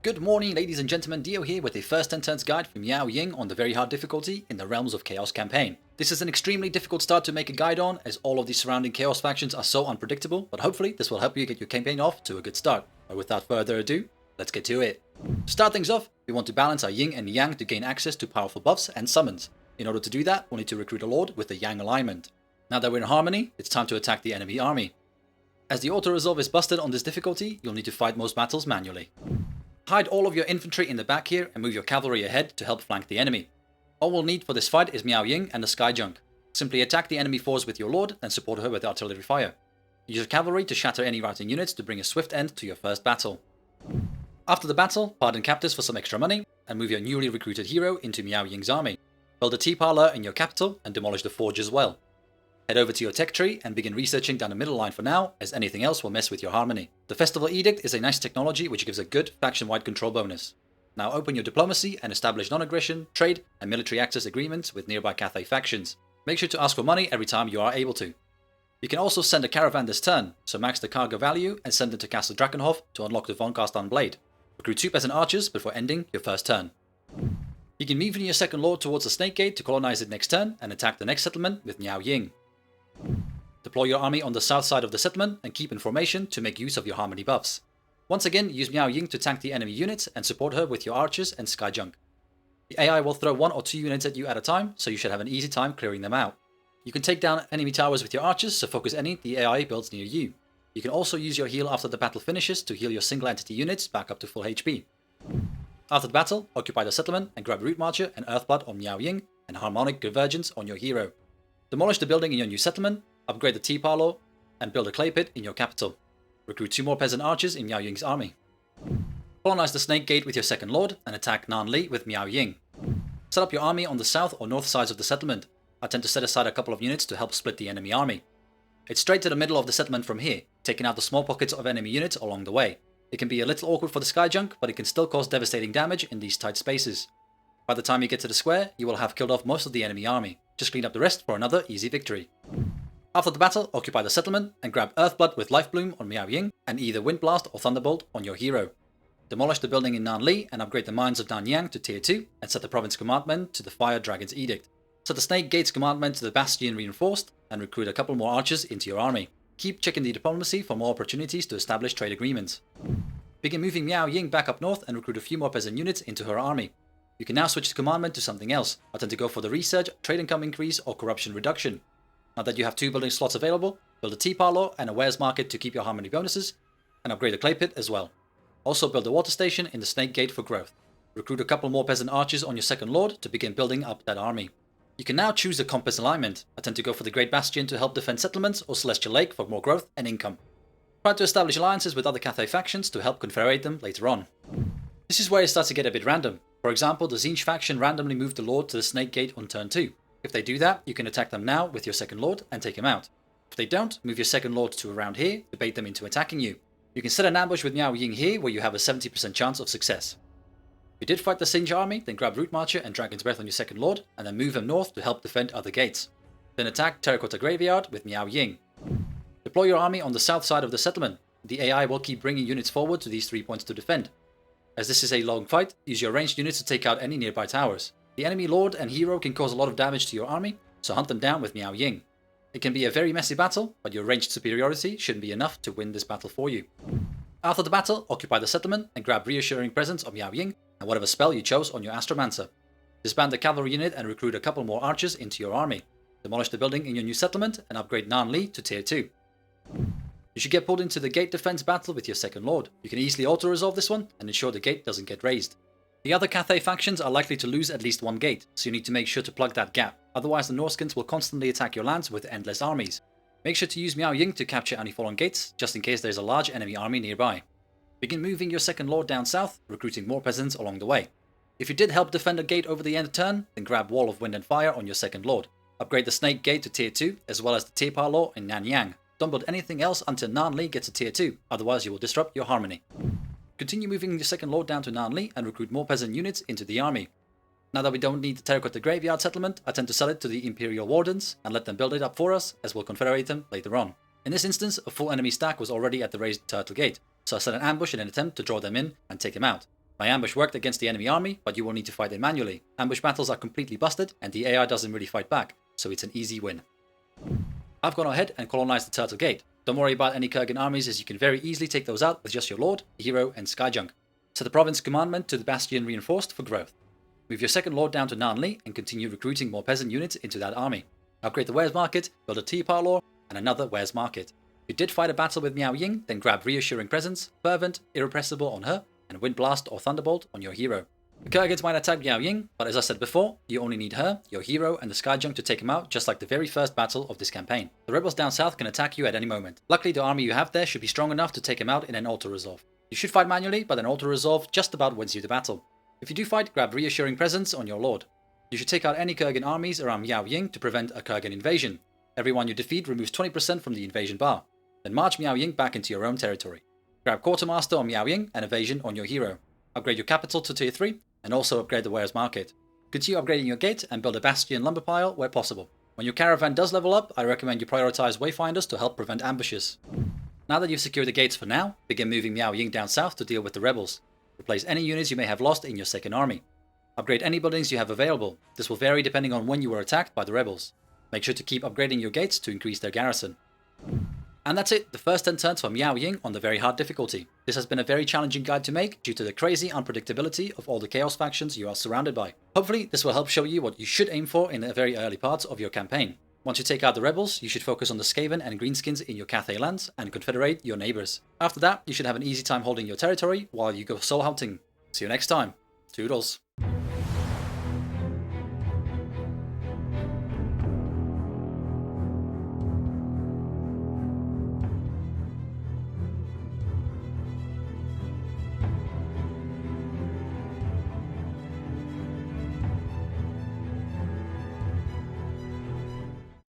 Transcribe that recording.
Good morning, ladies and gentlemen. Dio here with a first 10 turns guide from Miao Ying on the very hard difficulty in the Realms of Chaos campaign. This is an extremely difficult start to make a guide on, as all of the surrounding Chaos factions are so unpredictable, but hopefully this will help you get your campaign off to a good start. But without further ado, let's get to it. To start things off, we want to balance our Yin and Yang to gain access to powerful buffs and summons. In order to do that, we'll need to recruit a Lord with the Yang alignment. Now that we're in harmony, it's time to attack the enemy army. As the auto-resolve is busted on this difficulty, you'll need to fight most battles manually. Hide all of your infantry in the back here and move your cavalry ahead to help flank the enemy. All we'll need for this fight is Miao Ying and the Sky Junk. Simply attack the enemy force with your Lord and support her with artillery fire. Use your cavalry to shatter any routing units to bring a swift end to your first battle. After the battle, pardon captives for some extra money and move your newly recruited hero into Miao Ying's army. Build a tea parlor in your capital and demolish the forge as well. Head over to your tech tree and begin researching down the middle line for now, as anything else will mess with your harmony. The Festival Edict is a nice technology which gives a good faction-wide control bonus. Now open your diplomacy and establish non-aggression, trade, and military access agreements with nearby Cathay factions. Make sure to ask for money every time you are able to. You can also send a caravan this turn, so max the cargo value and send it to Castle Drakenhof to unlock the Von Carstan Blade. Recruit 2 peasant archers before ending your first turn. Begin moving your second lord towards the Snake Gate to colonize it next turn and attack the next settlement with Miao Ying. Deploy your army on the south side of the settlement and keep in formation to make use of your harmony buffs. Once again, use Miao Ying to tank the enemy units and support her with your archers and Sky Junk. The AI will throw 1 or 2 units at you at a time, so you should have an easy time clearing them out. You can take down enemy towers with your archers, so focus any the AI builds near you. You can also use your heal after the battle finishes to heal your single entity units back up to full HP. After the battle, occupy the settlement and grab Root Marcher and Earthblood on Miao Ying and Harmonic Convergence on your hero. Demolish the building in your new settlement, upgrade the tea parlor, and build a clay pit in your capital. Recruit 2 more peasant archers in Miao Ying's army. Colonize the Snake Gate with your second lord and attack Nanli with Miao Ying. Set up your army on the south or north sides of the settlement. I tend to set aside a couple of units to help split the enemy army. It's straight to the middle of the settlement from here, taking out the small pockets of enemy units along the way. It can be a little awkward for the Sky Junk, but it can still cause devastating damage in these tight spaces. By the time you get to the square, you will have killed off most of the enemy army. Just clean up the rest for another easy victory. After the battle, occupy the settlement and grab Earthblood with Life Bloom on Miao Ying and either Wind Blast or Thunderbolt on your hero. Demolish the building in Nanli and upgrade the mines of Nanyang to tier 2 and set the province commandment to the Fire Dragon's Edict. Set the Snake Gates commandment to the Bastion Reinforced and recruit a couple more archers into your army. Keep checking the diplomacy for more opportunities to establish trade agreements. Begin moving Miao Ying back up north and recruit a few more peasant units into her army. You can now switch the commandment to something else. I tend to go for the research, trade income increase, or corruption reduction. Now that you have 2 building slots available, build a tea parlor and a wares market to keep your harmony bonuses, and upgrade a clay pit as well. Also build a water station in the Snake Gate for growth. Recruit a couple more peasant archers on your second lord to begin building up that army. You can now choose a compass alignment. I tend to go for the Great Bastion to help defend settlements or Celestial Lake for more growth and income. Try to establish alliances with other Cathay factions to help confederate them later on. This is where it starts to get a bit random. For example, the Zinj faction randomly moved the Lord to the Snake Gate on turn 2. If they do that, you can attack them now with your second Lord and take him out. If they don't, move your second Lord to around here to bait them into attacking you. You can set an ambush with Miao Ying here where you have a 70% chance of success. If you did fight the Zinj army, then grab Root Marcher and Dragon's Breath on your second Lord and then move him north to help defend other gates. Then attack Terracotta Graveyard with Miao Ying. Deploy your army on the south side of the settlement. The AI will keep bringing units forward to these 3 points to defend. As this is a long fight, use your ranged units to take out any nearby towers. The enemy lord and hero can cause a lot of damage to your army, so hunt them down with Miao Ying. It can be a very messy battle, but your ranged superiority shouldn't be enough to win this battle for you. After the battle, occupy the settlement and grab Reassuring Presence of Miao Ying and whatever spell you chose on your Astromancer. Disband the cavalry unit and recruit a couple more archers into your army. Demolish the building in your new settlement and upgrade Nanli to tier 2. You should get pulled into the gate defense battle with your second lord. You can easily auto-resolve this one and ensure the gate doesn't get raised. The other Cathay factions are likely to lose at least 1 gate, so you need to make sure to plug that gap, otherwise the Norskins will constantly attack your lands with endless armies. Make sure to use Miao Ying to capture any fallen gates, just in case there's a large enemy army nearby. Begin moving your second lord down south, recruiting more peasants along the way. If you did help defend a gate over the end of turn, then grab Wall of Wind and Fire on your second lord. Upgrade the Snake Gate to tier 2, as well as the Tea Parlor in Nanyang. Don't build anything else until Nanli gets a tier 2, otherwise you will disrupt your harmony. Continue moving your second lord down to Nanli and recruit more peasant units into the army. Now that we don't need the Terracotta Graveyard settlement, I tend to sell it to the Imperial Wardens and let them build it up for us, as we'll confederate them later on. In this instance, a full enemy stack was already at the raised Turtle Gate, so I set an ambush in an attempt to draw them in and take him out. My ambush worked against the enemy army, but you will need to fight it manually. Ambush battles are completely busted, and the AI doesn't really fight back, so it's an easy win. I've gone ahead and colonized the Turtle Gate. Don't worry about any Kurgan armies, as you can very easily take those out with just your Lord, Hero, and Skyjunk. Set the province commandment to the Bastion Reinforced for growth. Move your second Lord down to Nanli and continue recruiting more peasant units into that army. Upgrade the Wares Market, build a tea parlor, and another Wares Market. If you did fight a battle with Miao Ying, then grab Reassuring Presence, Fervent, Irrepressible on her, and Wind Blast or Thunderbolt on your hero. The Kurgans might attack Miao Ying, but as I said before, you only need her, your hero, and the Skyjunk to take him out, just like the very first battle of this campaign. The rebels down south can attack you at any moment. Luckily, the army you have there should be strong enough to take him out in an auto-resolve. You should fight manually, but an auto-resolve just about wins you the battle. If you do fight, grab Reassuring Presence on your Lord. You should take out any Kurgan armies around Miao Ying to prevent a Kurgan invasion. Everyone you defeat removes 20% from the invasion bar. Then march Miao Ying back into your own territory. Grab Quartermaster on Miao Ying and Evasion on your hero. Upgrade your capital to tier 3, and also upgrade the Wares Market. Continue upgrading your gate and build a Bastion lumber pile where possible. When your caravan does level up, I recommend you prioritize Wayfinders to help prevent ambushes. Now that you've secured the gates for now, begin moving Miao Ying down south to deal with the rebels. Replace any units you may have lost in your second army. Upgrade any buildings you have available. This will vary depending on when you were attacked by the rebels. Make sure to keep upgrading your gates to increase their garrison. And that's it, the first 10 turns for Miao Ying on the very hard difficulty. This has been a very challenging guide to make due to the crazy unpredictability of all the chaos factions you are surrounded by. Hopefully this will help show you what you should aim for in the very early parts of your campaign. Once you take out the rebels, you should focus on the Skaven and Greenskins in your Cathay lands and confederate your neighbours. After that, you should have an easy time holding your territory while you go soul hunting. See you next time. Toodles.